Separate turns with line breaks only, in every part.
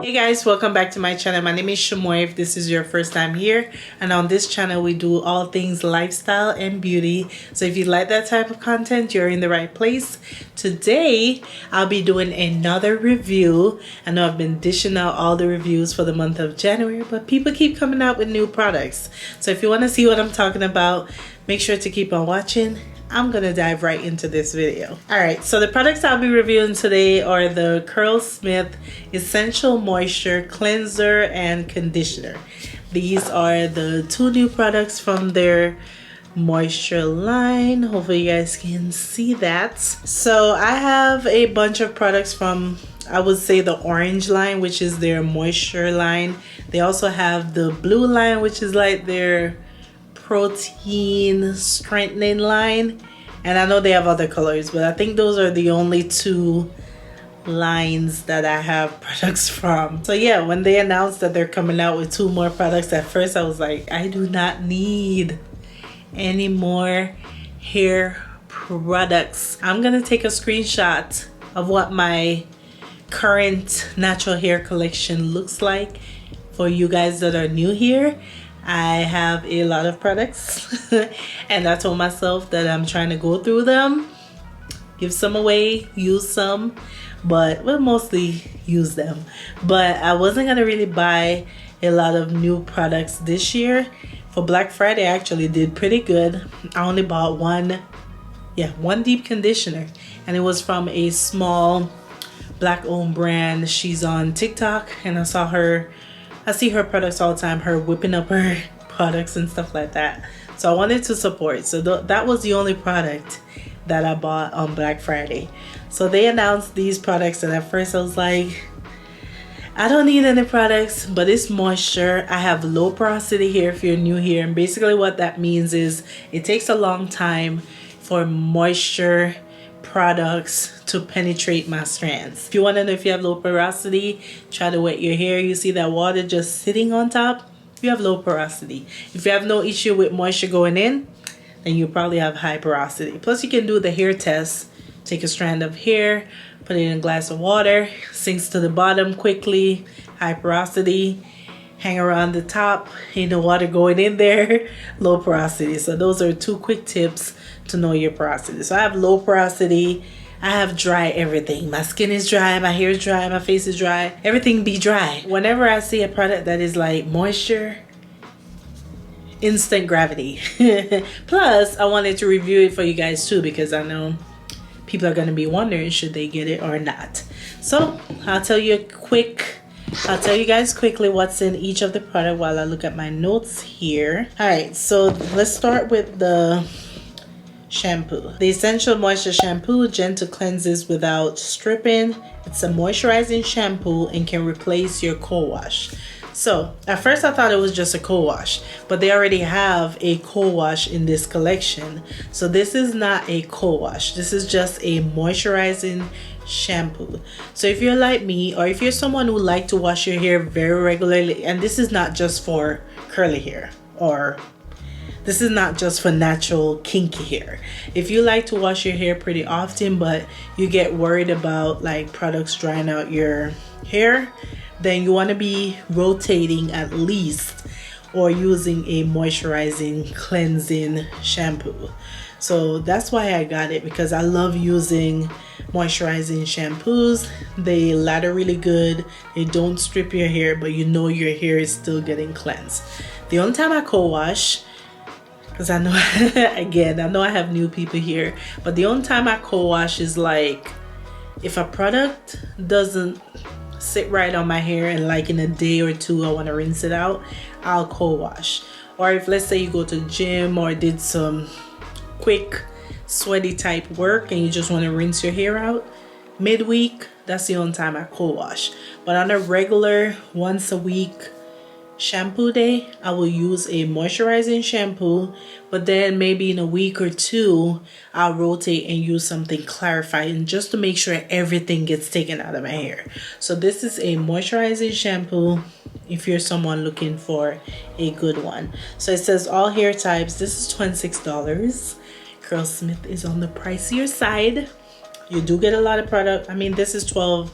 Hey guys, welcome back to my channel. My name is Shamoya if this is your first time here, and on this channel we do all things lifestyle and beauty. So if you like that type of content, you're in the right place. Today I'll be doing another review. I know I've been dishing out all the reviews for the month of January, but people keep coming out with new products. So if you want to see what I'm talking about, make sure to keep on watching. I'm gonna dive right into this video. Alright, so the products I'll be reviewing today are the Curlsmith Essential Moisture Cleanser and Conditioner. These are the two new products from their moisture line. Hopefully you guys can see that. So I have a bunch of products from, I would say, the orange line, which is their moisture line. They also have the blue line, which is like their protein strengthening line, and I know they have other colors, but I think those are the only two lines that I have products from. So yeah, when they announced that they're coming out with two more products, at first I was like, I do not need any more hair products. I'm gonna take a screenshot of what my current natural hair collection looks like for you guys that are new here. I have a lot of products and I told myself that I'm trying to go through them, give some away, use some, but we'll mostly use them. But I wasn't gonna really buy a lot of new products this year. For Black Friday I actually did pretty good. I only bought one deep conditioner, and it was from a small black owned brand. She's on TikTok and I see her products all the time, her whipping up her products and stuff like that. So I wanted to support. So that was the only product that I bought on Black Friday. So they announced these products, and at first I was like, I don't need any products, but it's moisture. I have low porosity hair if you're new here. And basically what that means is it takes a long time for moisture products to penetrate my strands. If you want to know if you have low porosity, try to wet your hair. You see that water just sitting on top? You have low porosity. If you have no issue with moisture going in, then you probably have high porosity. Plus you can do the hair test. Take a strand of hair, put it in a glass of water, sinks to the bottom quickly, high porosity, hang around the top, ain't no water going in there, low porosity. So those are two quick tips to know your porosity. So I have low porosity, I have dry everything. My skin is dry, my hair is dry, my face is dry, everything be dry. Whenever I see a product that is like moisture, instant gravity. Plus I wanted to review it for you guys too, because I know people are going to be wondering should they get it or not. So I'll tell you guys quickly what's in each of the product while I look at my notes here. Alright, so let's start with the shampoo. The Essential Moisture Shampoo gentle cleanses without stripping. It's a moisturizing shampoo and can replace your co-wash. So at first I thought it was just a co-wash, but they already have a co-wash in this collection. So this is not a co-wash. This is just a moisturizing shampoo. So if you're like me, or if you're someone who like to wash your hair very regularly, and this is not just for curly hair, or this is not just for natural kinky hair. If you like to wash your hair pretty often but you get worried about like products drying out your hair, then you want to be rotating at least, or using a moisturizing cleansing shampoo. So that's why I got it, because I love using moisturizing shampoos. They lather really good, they don't strip your hair, but you know your hair is still getting cleansed. The only time I co-wash, because I know again, I know I have new people here, but the only time I co-wash is like if a product doesn't sit right on my hair and like in a day or two I want to rinse it out, I'll co-wash. Or if, let's say, you go to the gym or did some quick sweaty type work and you just want to rinse your hair out midweek, that's the only time I co-wash. But on a regular once a week shampoo day, I will use a moisturizing shampoo, but then maybe in a week or two I'll rotate and use something clarifying just to make sure everything gets taken out of my hair. So this is a moisturizing shampoo if you're someone looking for a good one. So it says all hair types. This is $26. Curlsmith is on the pricier side. You do get a lot of product. I mean, this is $12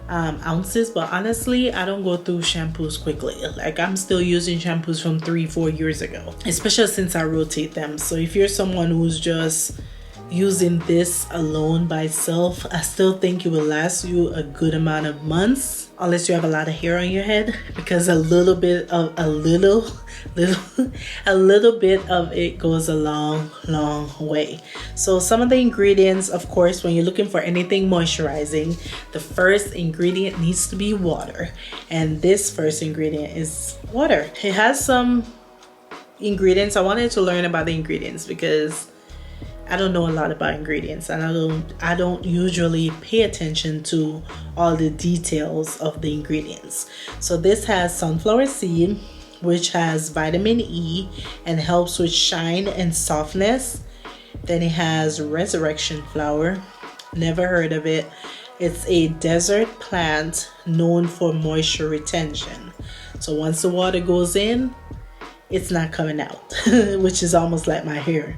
ounces, but honestly I don't go through shampoos quickly. Like I'm still using shampoos from 3-4 years ago, especially since I rotate them. So if you're someone who's just using this alone by itself, I still think it will last you a good amount of months, unless you have a lot of hair on your head, because a little bit of a little bit of it goes a long way. So some of the ingredients, of course, when you're looking for anything moisturizing, the first ingredient needs to be water, and this first ingredient is water. It has some ingredients. I wanted to learn about the ingredients because I don't know a lot about ingredients, and I don't usually pay attention to all the details of the ingredients. So this has sunflower seed, which has vitamin E and helps with shine and softness. Then it has resurrection flower. Never heard of it. It's a desert plant known for moisture retention. So once the water goes in, it's not coming out, which is almost like my hair.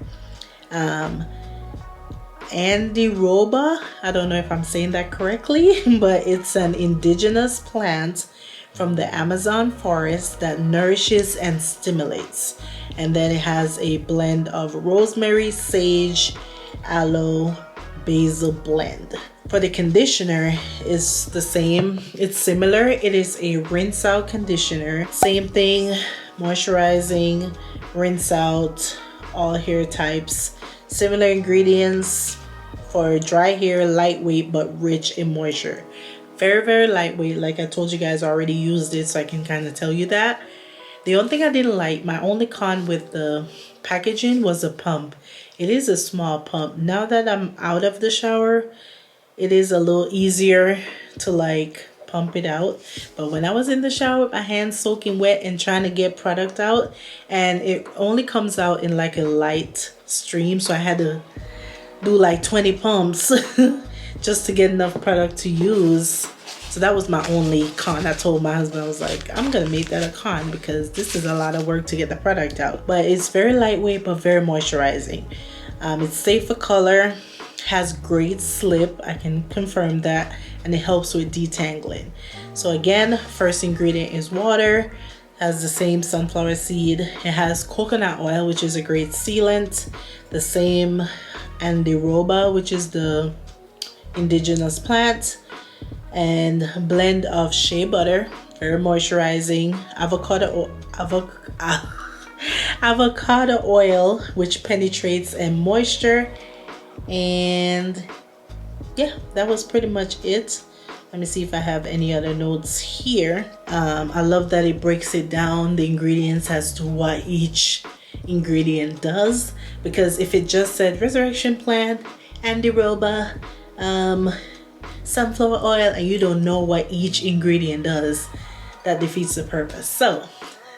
Andiroba, I don't know if I'm saying that correctly, but it's an indigenous plant from the Amazon forest that nourishes and stimulates. And then it has a blend of rosemary, sage, aloe, basil blend. For the conditioner, it's the same. It's similar. It is a rinse out conditioner. Same thing, moisturizing, rinse out, all hair types. Similar ingredients for dry hair, lightweight but rich in moisture. Very lightweight. Like I told you guys, I already used it, so I can kind of tell you that. The only thing I didn't like, my only con with the packaging, was the pump. It is a small pump. Now that I'm out of the shower, it is a little easier to like pump it out. But when I was in the shower with my hands soaking wet and trying to get product out, and it only comes out in like a light stream, so I had to do like 20 pumps just to get enough product to use. So that was my only con. I told my husband, I was like, I'm gonna make that a con because this is a lot of work to get the product out. But it's very lightweight but very moisturizing. It's safe for color, has great slip, I can confirm that, and it helps with detangling. So again, first ingredient is water. Has the same sunflower seed. It has coconut oil, which is a great sealant. The same Andiroba, which is the indigenous plant, and blend of shea butter, very moisturizing. Avocado oil, which penetrates and moisture. And yeah, that was pretty much it. Let me see if I have any other notes here. I love that it breaks it down, the ingredients, as to what each ingredient does, because if it just said resurrection plant, Andiroba, sunflower oil, and you don't know what each ingredient does, that defeats the purpose. So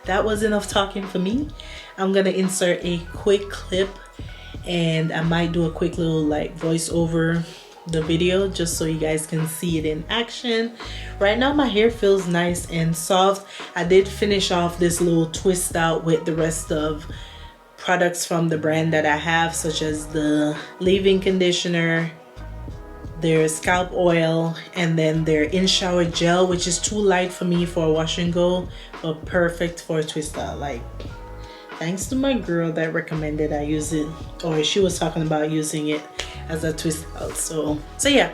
that was enough talking for me. I'm gonna insert a quick clip, and I might do a quick little like voice over the video just so you guys can see it in action. Right now my hair feels nice and soft. I did finish off this little twist out with the rest of products from the brand that I have, such as the leave-in conditioner, their scalp oil, and then their in-shower gel, which is too light for me for a wash and go, but perfect for a twist out. Like, thanks to my girl that recommended I use it, or she was talking about using it as a twist out. So yeah,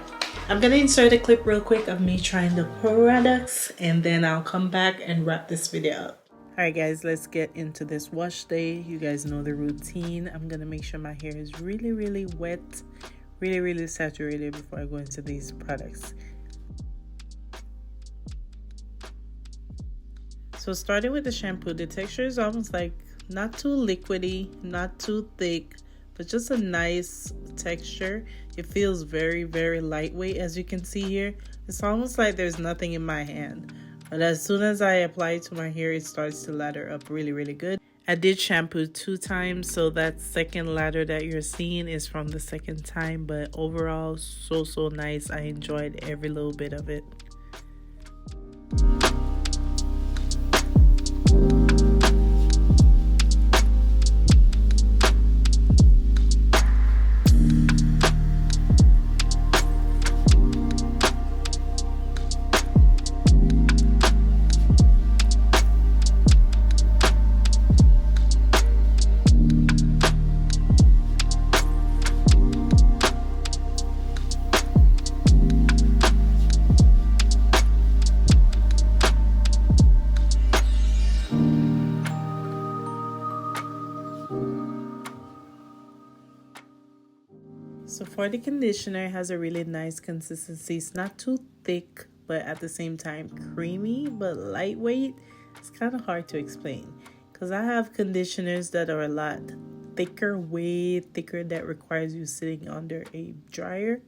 I'm gonna insert a clip real quick of me trying the products, and then I'll come back and wrap this video up. All right guys, let's get into this wash day. You guys know the routine. I'm gonna make sure my hair is really wet, really saturated before I go into these products. So starting with the shampoo, the texture is almost like not too liquidy, not too thick, but just a nice texture. It feels very lightweight, as you can see here. It's almost like there's nothing in my hand, but as soon as I apply it to my hair, it starts to lather up really good. I did shampoo 2 times, so that second lather that you're seeing is from the second time, but overall so nice. I enjoyed every little bit of it. for the conditioner, it has a really nice consistency. It's not too thick, but at the same time creamy but lightweight. It's kind of hard to explain because I have conditioners that are a lot thicker, way thicker, that requires you sitting under a dryer.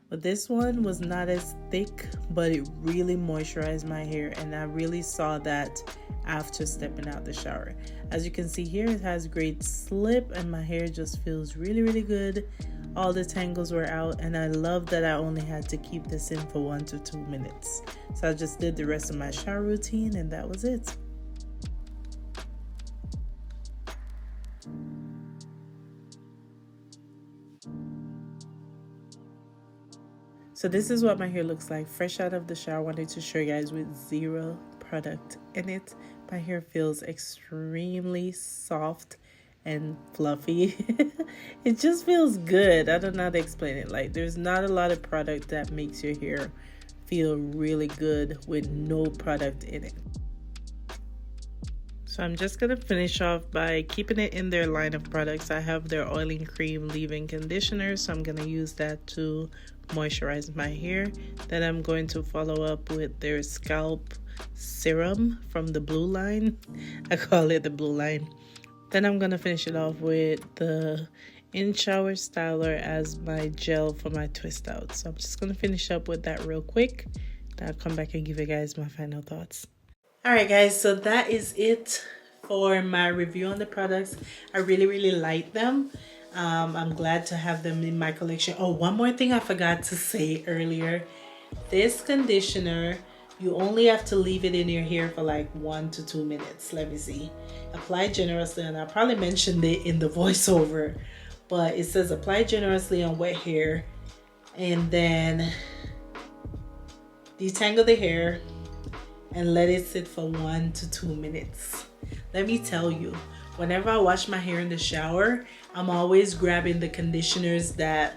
But this one was not as thick, but it really moisturized my hair, and I really saw that after stepping out the shower. As you can see here, it has great slip and my hair just feels really good. All the tangles were out, and I love that I only had to keep this in for 1 to 2 minutes. So I just did the rest of my shower routine and that was it. So this is what my hair looks like fresh out of the shower. I wanted to show you guys with zero product in it. My hair feels extremely soft and fluffy. It just feels good. I don't know how to explain it. Like, there's not a lot of product that makes your hair feel really good with no product in it. So I'm just gonna finish off by keeping it in their line of products. I have their oiling cream leave-in conditioner, so I'm gonna use that to moisturize my hair. Then I'm going to follow up with their scalp serum from the blue line. I call it the blue line. Then I'm gonna finish it off with the in-shower styler as my gel for my twist out. So I'm just gonna finish up with that real quick. Then I'll come back and give you guys my final thoughts. Alright guys, so that is it for my review on the products. I really like them. I'm glad to have them in my collection. Oh, one more thing I forgot to say earlier. This conditioner, you only have to leave it in your hair for like 1 to 2 minutes. Let me see. Apply generously, and I probably mentioned it in the voiceover, but it says apply generously on wet hair and then detangle the hair and let it sit for 1 to 2 minutes. Let me tell you, whenever I wash my hair in the shower, I'm always grabbing the conditioners that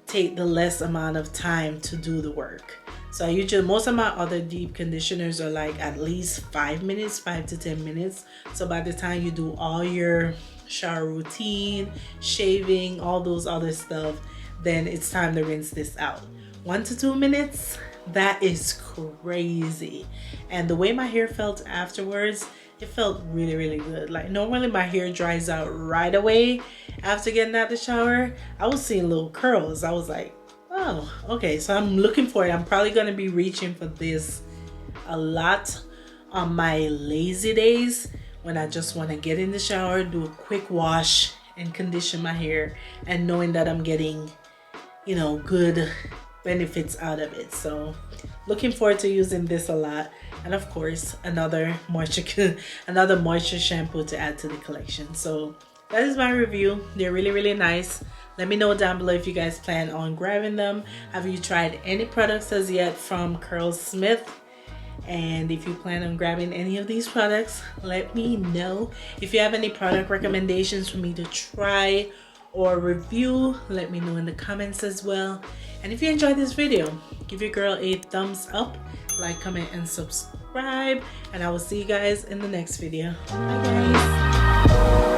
take the less amount of time to do the work. So I usually, most of my other deep conditioners are like at least 5 minutes, 5 to 10 minutes. So by the time you do all your shower routine, shaving, all those other stuff, then it's time to rinse this out. 1 to 2 minutes, that is crazy. And the way my hair felt afterwards, it felt really good. Like, normally my hair dries out right away after getting out the shower. I was seeing little curls. I was like, oh, okay. So I'm looking for it. I'm probably gonna be reaching for this a lot on my lazy days when I just want to get in the shower, do a quick wash and condition my hair, and knowing that I'm getting, you know, good benefits out of it. So looking forward to using this a lot. And of course, another moisture shampoo to add to the collection. So that is my review. They're really nice. Let me know down below if you guys plan on grabbing them. Have you tried any products as yet from Curlsmith? And if you plan on grabbing any of these products, let me know. If you have any product recommendations for me to try or review, let me know in the comments as well. And if you enjoyed this video, give your girl a thumbs up, like, comment, and subscribe. And I will see you guys in the next video. Bye guys.